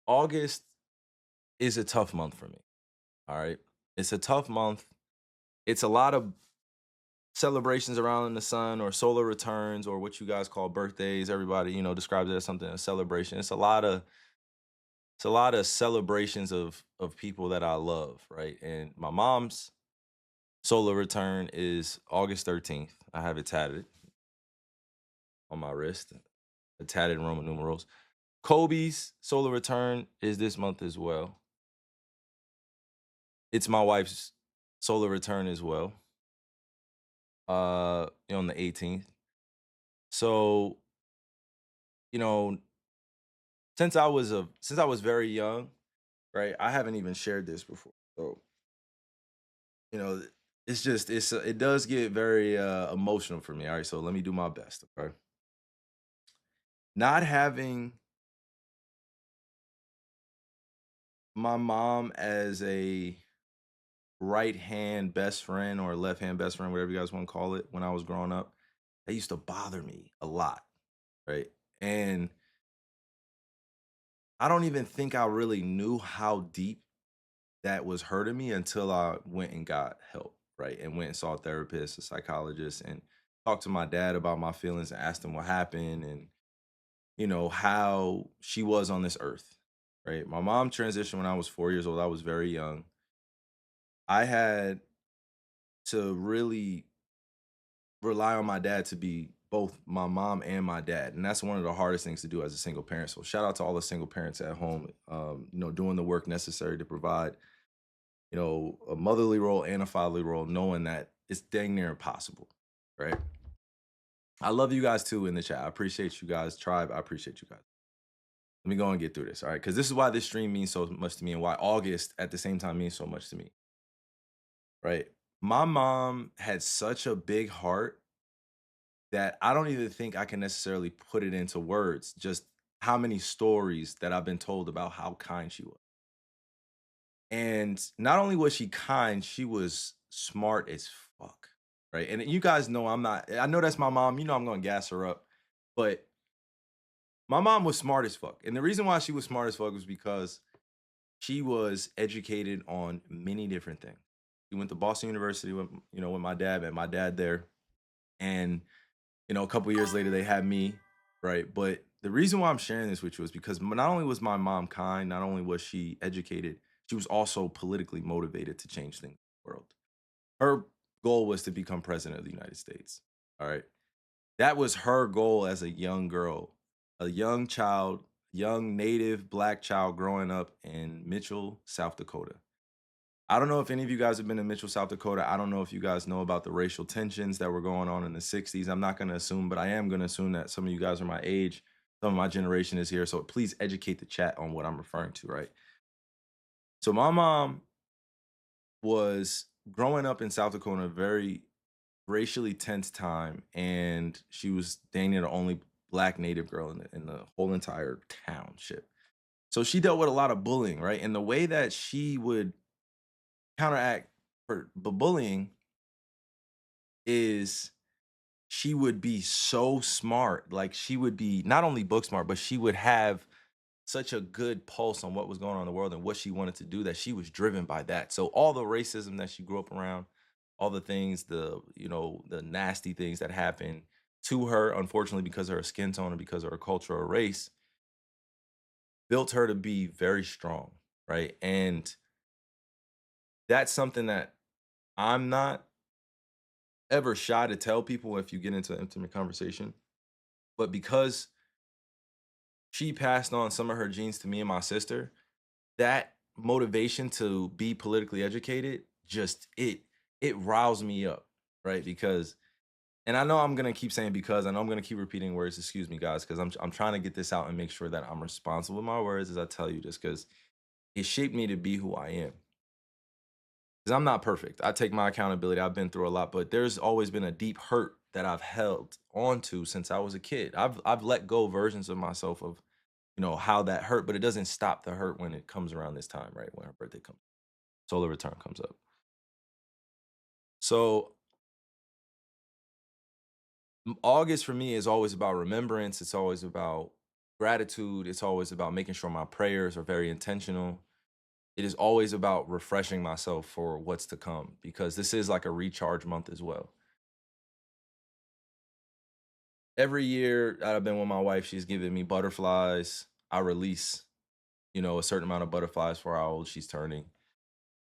August is a tough month for me. All right. It's a tough month. It's a lot of celebrations around the sun or solar returns or what you guys call birthdays. Everybody, describes it as something, a celebration. It's a lot of celebrations of people that I love, right? And my mom's solar return is August 13th. I have it tatted on my wrist, tatted in Roman numerals. Kobe's solar return is this month as well. It's my wife's solar return as well. On the 18th. So, you know, since I was very young, right? I haven't even shared this before. So, you know, it does get very emotional for me. All right, so let me do my best, okay? Not having my mom as a right hand best friend or left hand best friend, whatever you guys want to call it, when I was growing up, that used to bother me a lot, right? And I don't even think I really knew how deep that was hurting me until I went and got help, right? And went and saw a therapist, a psychologist, and talked to my dad about my feelings and asked him what happened and, how she was on this earth, right? My mom transitioned when I was 4 years old. I was very young. I had to really rely on my dad to be both my mom and my dad. And that's one of the hardest things to do as a single parent. So shout out to all the single parents at home, doing the work necessary to provide, a motherly role and a fatherly role, knowing that it's dang near impossible. Right. I love you guys too in the chat. I appreciate you guys. Tribe, I appreciate you guys. Let me go and get through this. All right. Because this is why this stream means so much to me and why August at the same time means so much to me. Right. My mom had such a big heart that I don't even think I can necessarily put it into words, just how many stories that I've been told about how kind she was. And not only was she kind, she was smart as fuck. Right. And you guys know I know that's my mom. I'm going to gas her up. But my mom was smart as fuck. And the reason why she was smart as fuck was because she was educated on many different things. She went to Boston University with my dad, and my dad there. And a couple years later, they had me, right? But the reason why I'm sharing this with you is because not only was my mom kind, not only was she educated, she was also politically motivated to change things in the world. Her goal was to become president of the United States. All right. That was her goal as a young girl, a young child, young native black child growing up in Mitchell, South Dakota. I don't know if any of you guys have been to Mitchell, South Dakota. I don't know if you guys know about the racial tensions that were going on in the 60s. I'm not going to assume, but I am going to assume that some of you guys are my age. Some of my generation is here. So please educate the chat on what I'm referring to, right? So my mom was growing up in South Dakota, a very racially tense time, and she was dang near the only black native girl in the whole entire township. So she dealt with a lot of bullying, right? And the way that she would counteract her bullying is she would be so smart. Like she would be not only book smart, but she would have such a good pulse on what was going on in the world and what she wanted to do that she was driven by that. So all the racism that she grew up around, all the things, the nasty things that happened to her, unfortunately, because of her skin tone and because of her culture or race, built her to be very strong, right? And that's something that I'm not ever shy to tell people if you get into an intimate conversation. But because she passed on some of her genes to me and my sister, that motivation to be politically educated just it riles me up, right? Because and I know I'm gonna keep saying because I know I'm gonna keep repeating words, excuse me, guys, because I'm trying to get this out and make sure that I'm responsible with my words as I tell you this, because it shaped me to be who I am. Because I'm not perfect. I take my accountability. I've been through a lot, but there's always been a deep hurt that I've held onto since I was a kid. I've let go versions of myself of how that hurt, but it doesn't stop the hurt when it comes around this time, right? When her birthday comes, solar return comes up. So August for me is always about remembrance. It's always about gratitude, it's always about making sure my prayers are very intentional. It is always about refreshing myself for what's to come because this is like a recharge month as well. Every year that I've been with my wife, she's given me butterflies. I release, a certain amount of butterflies for how old she's turning.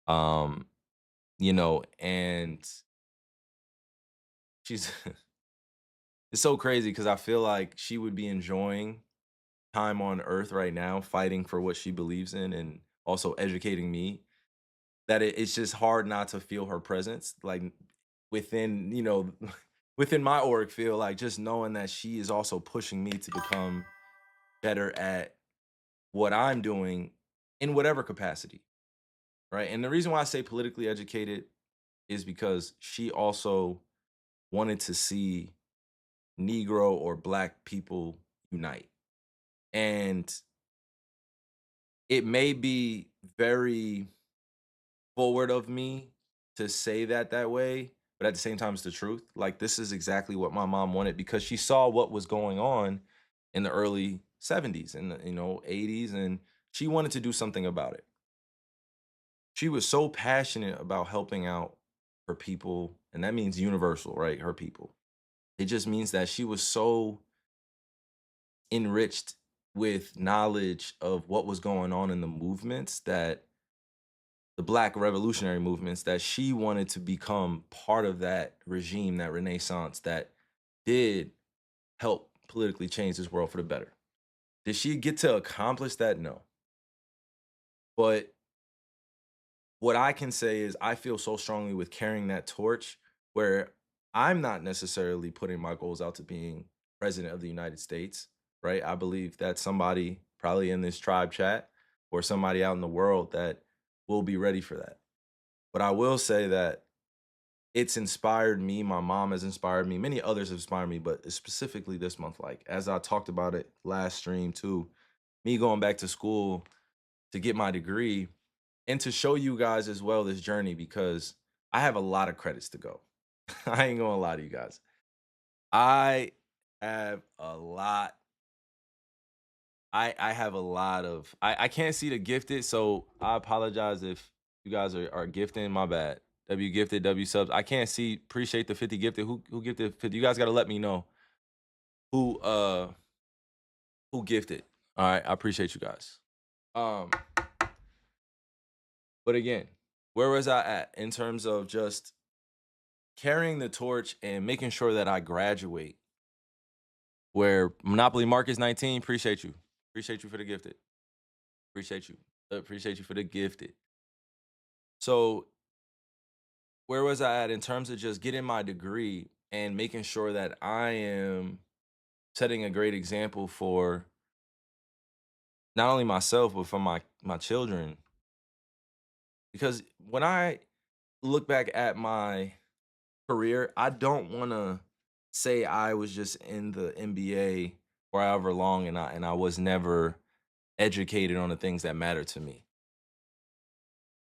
Um, and she's it's so crazy because I feel like she would be enjoying time on earth right now, fighting for what she believes in and also educating me. That it's just hard not to feel her presence, like within, within my org feel like just knowing that she is also pushing me to become better at what I'm doing in whatever capacity, right? And the reason why I say politically educated is because she also wanted to see Negro or Black people unite. And it may be very forward of me to say that way, but at the same time, it's the truth. Like, this is exactly what my mom wanted because she saw what was going on in the early 70s and the 80s, and she wanted to do something about it. She was so passionate about helping out her people, and that means universal, right? Her people. It just means that she was so enriched with knowledge of what was going on in the movements that the black revolutionary movements that she wanted to become part of that regime, that renaissance that did help politically change this world for the better. Did she get to accomplish that? No. But what I can say is I feel so strongly with carrying that torch where I'm not necessarily putting my goals out to being president of the United States, right? I believe that somebody probably in this tribe chat or somebody out in the world that will be ready for that. But I will say that it's inspired me, my mom has inspired me, many others have inspired me, but specifically this month, like, as I talked about it last stream too, me going back to school to get my degree and to show you guys as well this journey because I have a lot of credits to go. I ain't gonna lie to you guys. I have a lot I have a lot of I can't see the gifted, so I apologize if you guys are gifting. My bad. W gifted, W subs. I can't see. Appreciate the 50 gifted. Who gifted 50? You guys gotta let me know who uh who gifted. All right, I appreciate you guys. Um, but again, where was I at in terms of just carrying the torch and making sure that I graduate? Where Monopoly Marcus 19, appreciate you. Appreciate you for the gifted. Appreciate you. Appreciate you for the gifted. So where was I at in terms of just getting my degree and making sure that I am setting a great example for not only myself but for my children? Because when I look back at my career, I don't want to say I was just in the NBA for however long and I was never educated on the things that matter to me.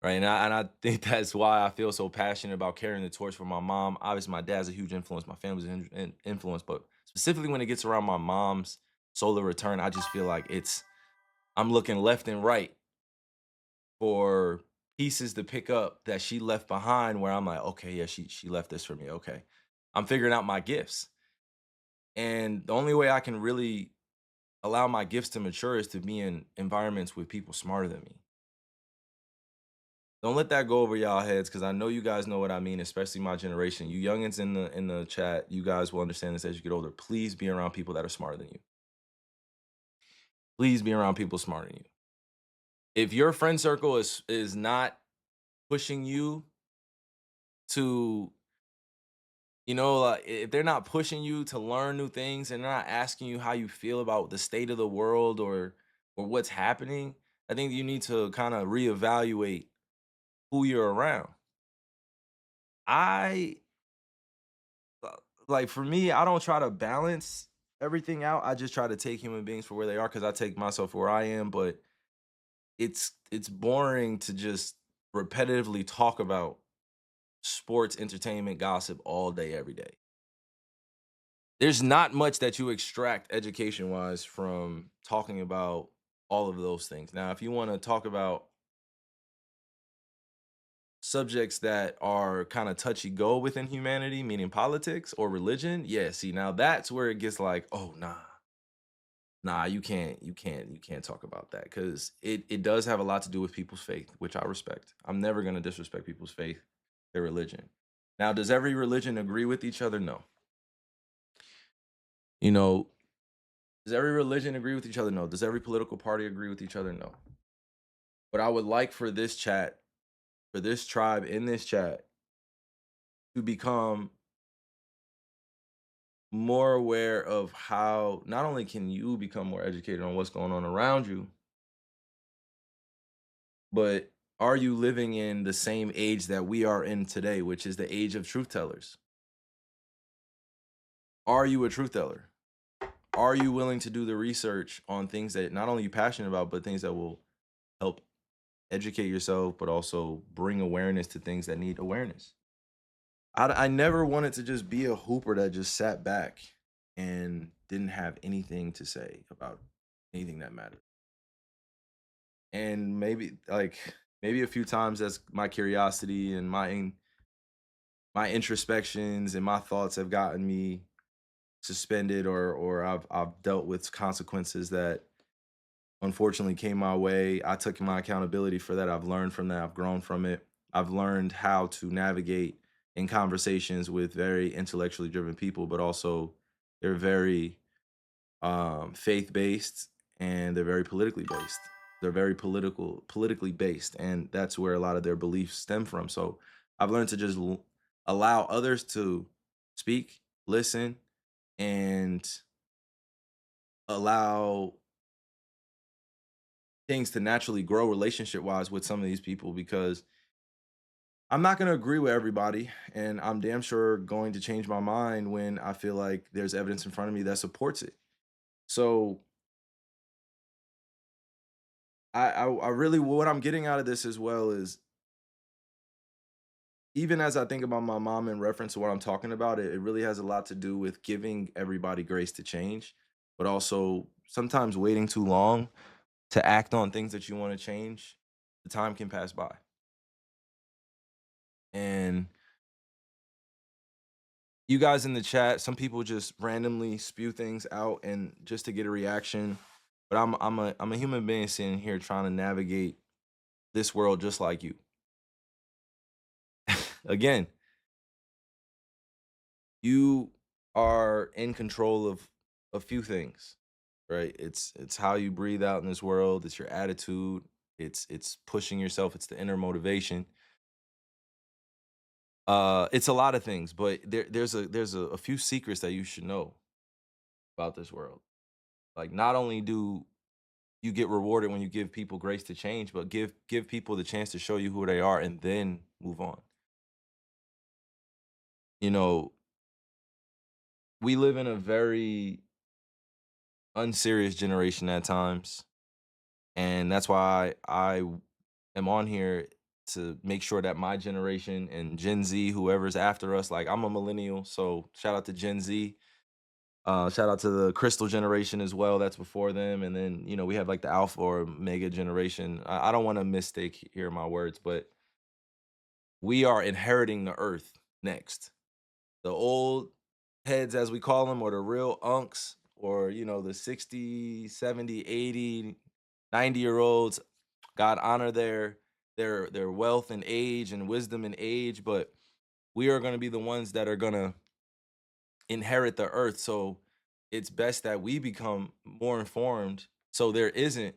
Right. And I think that's why I feel so passionate about carrying the torch for my mom. Obviously, my dad's a huge influence. My family's an influence, but specifically when it gets around my mom's solar return, I just feel like I'm looking left and right for pieces to pick up that she left behind where I'm like, okay, yeah, she left this for me. Okay. I'm figuring out my gifts. And the only way I can really allow my gifts to mature is to be in environments with people smarter than me. Don't let that go over y'all heads because I know you guys know what I mean, especially my generation. You youngins in the chat, you guys will understand this as you get older. Please be around people that are smarter than you. Please be around people smarter than you. If your friend circle is not pushing you to, like if they're not pushing you to learn new things and they're not asking you how you feel about the state of the world or what's happening, I think you need to kind of reevaluate who you're around. I like for me, I don't try to balance everything out. I just try to take human beings for where they are because I take myself for where I am. But it's boring to just repetitively talk about sports, entertainment, gossip all day, every day. There's not much that you extract education wise from talking about all of those things. Now, if you want to talk about subjects that are kind of touchy go within humanity, meaning politics or religion, yeah, see, now that's where it gets like, oh, nah, you can't talk about that because it does have a lot to do with people's faith, which I respect. I'm never going to disrespect people's faith, their religion. Now, does every religion agree with each other? No. You know, does every religion agree with each other? No. Does every political party agree with each other? No. But I would like for this chat, for this tribe in this chat, to become more aware of how not only can you become more educated on what's going on around you, but are you living in the same age that we are in today, which is the age of truth tellers? Are you a truth teller? Are you willing to do the research on things that not only you're passionate about, but things that will help educate yourself, but also bring awareness to things that need awareness? I never wanted to just be a hooper that just sat back and didn't have anything to say about anything that mattered. And maybe a few times that's my curiosity and my introspections and my thoughts have gotten me suspended, or I've dealt with consequences that unfortunately came my way. I took my accountability for that. I've learned from that. I've grown from it. I've learned how to navigate in conversations with very intellectually driven people, but also they're very faith based and they're very politically based. They're very politically based, and that's where a lot of their beliefs stem from. So I've learned to just allow others to speak, listen, and allow things to naturally grow relationship wise with some of these people because I'm not going to agree with everybody, and I'm damn sure going to change my mind when I feel like there's evidence in front of me that supports it. So I really, what I'm getting out of this as well is, even as I think about my mom in reference to what I'm talking about, it really has a lot to do with giving everybody grace to change, but also sometimes waiting too long to act on things that you want to change. The time can pass by. And you guys in the chat, some people just randomly spew things out and just to get a reaction. But I'm a human being sitting here trying to navigate this world just like you. Again, you are in control of a few things, right? It's how you breathe out in this world, it's your attitude, it's pushing yourself, it's the inner motivation. It's a lot of things, but there's a few secrets that you should know about this world. Like, not only do you get rewarded when you give people grace to change, but give people the chance to show you who they are and then move on. You know, we live in a very unserious generation at times, and that's why I am on here to make sure that my generation and Gen Z, whoever's after us, like, I'm a millennial, so shout out to Gen Z. Shout out to the crystal generation as well. That's before them, and then we have like the alpha or mega generation. I don't want to mistake here my words, but we are inheriting the earth next. The old heads, as we call them, or the real unks, or the 60, 70, 80, 90-year olds. God honor their wealth and age and wisdom and age, but we are going to be the ones that are going to inherit the earth. So it's best that we become more informed so there isn't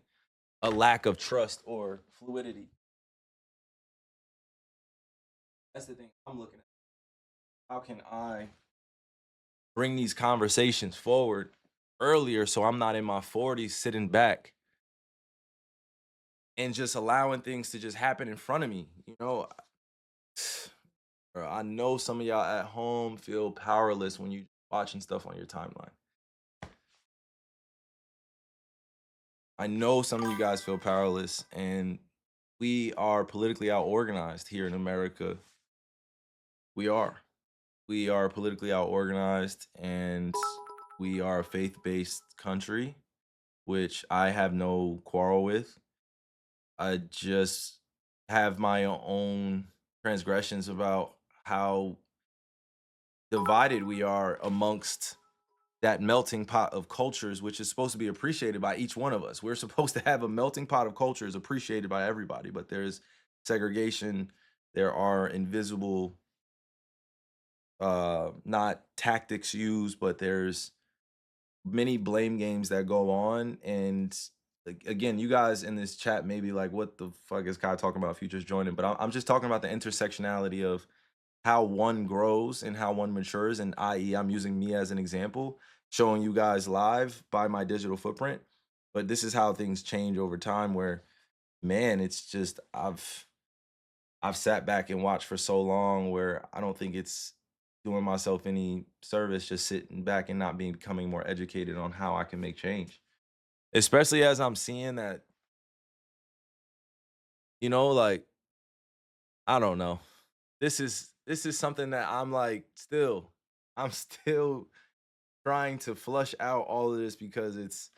a lack of trust or fluidity. That's the thing I'm looking at. How can I bring these conversations forward earlier so I'm not in my 40s sitting back and just allowing things to just happen in front of me? Bro, I know some of y'all at home feel powerless when you watching stuff on your timeline. I know some of you guys feel powerless, and we are politically out organized here in America. We are. We are politically out organized and we are a faith-based country, which I have no quarrel with. I just have my own transgressions about how divided we are amongst that melting pot of cultures, which is supposed to be appreciated by each one of us. We're supposed to have a melting pot of cultures appreciated by everybody, but there's segregation. There are invisible, not tactics used, but there's many blame games that go on. And again, you guys in this chat may be like, what the fuck is Kai talking about? Futures joining, but I'm just talking about the intersectionality of how one grows and how one matures. And i.e., I'm using me as an example, showing you guys live by my digital footprint. But this is how things change over time where, man, it's just I've sat back and watched for so long where I don't think it's doing myself any service just sitting back and not becoming more educated on how I can make change. Especially as I'm seeing that, like, I don't know. This is something that I'm like still I'm still trying to flush out all of this because it's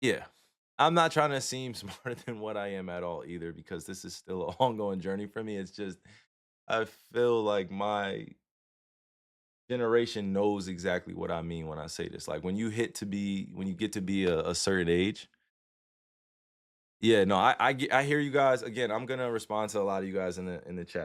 yeah. I'm not trying to seem smarter than what I am at all either because this is still an ongoing journey for me. It's just I feel like my generation knows exactly what I mean when I say this. Like when you get to be a certain age. Yeah, no, I hear you guys. Again, I'm gonna respond to a lot of you guys in the chat.